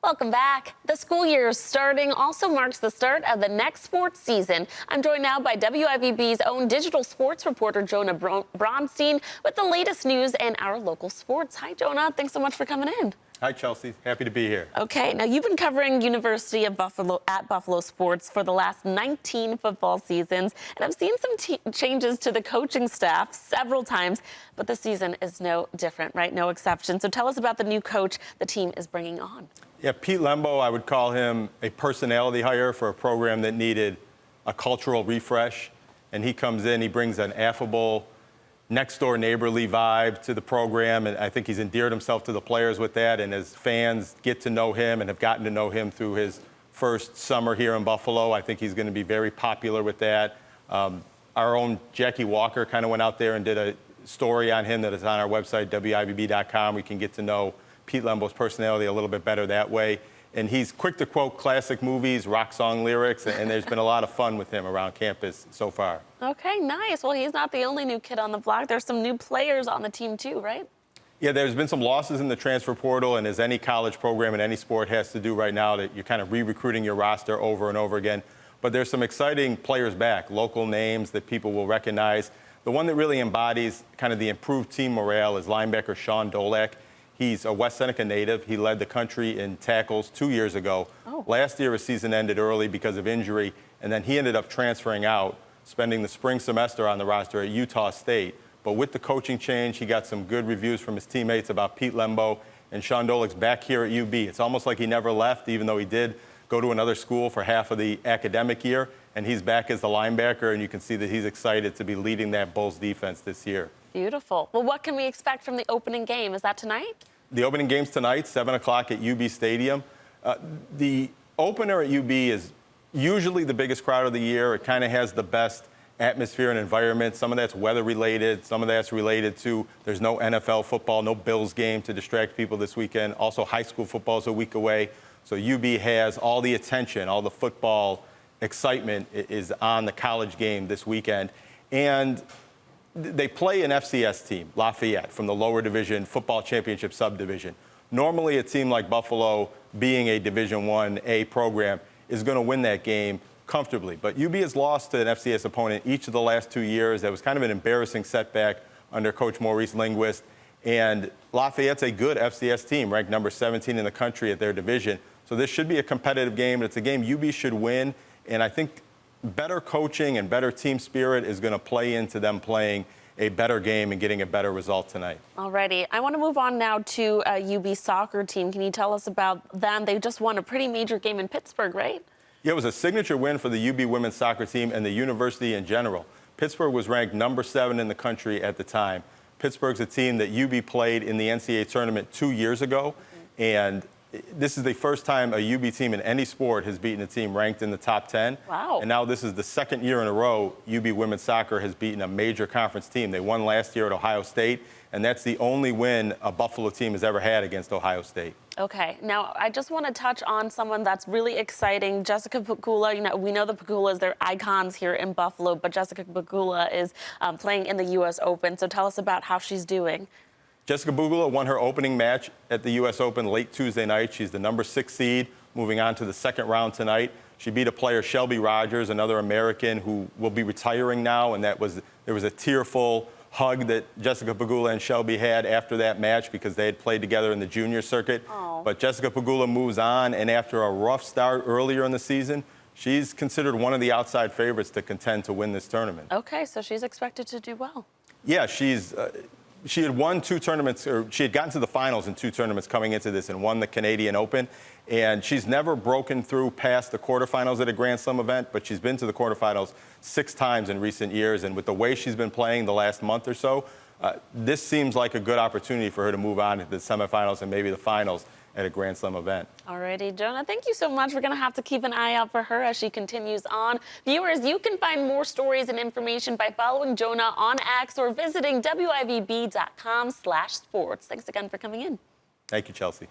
Welcome back. The school year starting also marks the start of the next sports season. I'm joined now by WIVB's own digital sports reporter, Jonah Bronstein, with the latest news in our local sports. Hi, Jonah. Thanks so much for coming in. Hi, Chelsea. Happy to be here. Okay, now you've been covering University of Buffalo at Buffalo sports for the last 19 football seasons, and I've seen some changes to the coaching staff several times, but the season is no different, right? No exception. So tell us about the new coach the team is bringing on. Yeah, Pete Lembo, I would call him a personality hire for a program that needed a cultural refresh, and he comes in, he brings an affable, next-door neighborly vibe to the program, and I think he's endeared himself to the players with that, and as fans get to know him and have gotten to know him through his first summer here in Buffalo, I think he's going to be very popular with that. Our own Jackie Walker kind of went out there and did a story on him that is on our website, WIVB.com. We can get to know Pete Lembo's personality a little bit better that way. And he's quick to quote classic movies, rock song lyrics, and there's been a lot of fun with him around campus so far. Okay, nice. Well, he's not the only new kid on the block. There's some new players on the team too, right? Yeah, there's been some losses in the transfer portal, and as any college program in any sport has to do right now, that you're kind of re-recruiting your roster over and over again. But there's some exciting players back, local names that people will recognize. The one that really embodies kind of the improved team morale is linebacker Sean Dolak. He's a West Seneca native. He led the country in tackles 2 years ago. Oh. Last year, his season ended early because of injury, and then he ended up transferring out, spending the spring semester on the roster at Utah State. But with the coaching change, he got some good reviews from his teammates about Pete Lembo, and Sean Dolak's back here at UB. It's almost like he never left, even though he did go to another school for half of the academic year, and he's back as the linebacker, and you can see that he's excited to be leading that Bulls defense this year. Beautiful. Well, what can we expect from the opening game? Is that tonight? The opening game's tonight, 7 o'clock at UB Stadium. The opener at UB is usually the biggest crowd of the year. It kind of has the best atmosphere and environment. Some of that's weather-related. Some of that's related to there's no NFL football, no Bills game to distract people this weekend. Also, high school football is a week away. So UB has all the attention, all the football excitement is on the college game this weekend. And they play an FCS team, Lafayette, from the lower division football championship subdivision. Normally, a team like Buffalo, being a Division I-A program, is going to win that game comfortably. But UB has lost to an FCS opponent each of the last 2 years. That was kind of an embarrassing setback under Coach Maurice Linguist. And Lafayette's a good FCS team, ranked number 17 in the country at their division. So this should be a competitive game. It's a game UB should win. And I think better coaching and better team spirit is going to play into them playing a better game and getting a better result tonight. Alrighty, I want to move on now to UB soccer team. Can you tell us about them? They just won a pretty major game in Pittsburgh, right? Yeah, it was a signature win for the UB women's soccer team and the university in general. Pittsburgh was ranked number 7 in the country at the time. Pittsburgh's a team that UB played in the NCAA tournament 2 years ago, and this is the first time a UB team in any sport has beaten a team ranked in the top 10. Wow. And now this is the second year in a row UB women's soccer has beaten a major conference team. They won last year at Ohio State, and that's the only win a Buffalo team has ever had against Ohio State. Okay, now I just want to touch on someone that's really exciting, Jessica Pegula. You know, we know the Pegulas, they're icons here in Buffalo, but Jessica Pegula is playing in the U.S. Open. So tell us about how she's doing. Jessica Pegula won her opening match at the U.S. Open late Tuesday night. She's the number 6 seed, moving on to the second round tonight. She beat a player, Shelby Rogers, another American who will be retiring now, and there was a tearful hug that Jessica Pegula and Shelby had after that match because they had played together in the junior circuit. Aww. But Jessica Pegula moves on, and after a rough start earlier in the season, she's considered one of the outside favorites to contend to win this tournament. Okay, so she's expected to do well. Yeah, she had won 2 tournaments, or she had gotten to the finals in 2 tournaments coming into this and won the Canadian Open. And she's never broken through past the quarterfinals at a Grand Slam event, but she's been to the quarterfinals 6 times in recent years. And with the way she's been playing the last month or so, this seems like a good opportunity for her to move on to the semifinals and maybe the finals at a Grand Slam event. Alrighty, Jonah, thank you so much. We're going to have to keep an eye out for her as she continues on. Viewers, you can find more stories and information by following Jonah on X or visiting WIVB.com/sports. Thanks again for coming in. Thank you, Chelsea.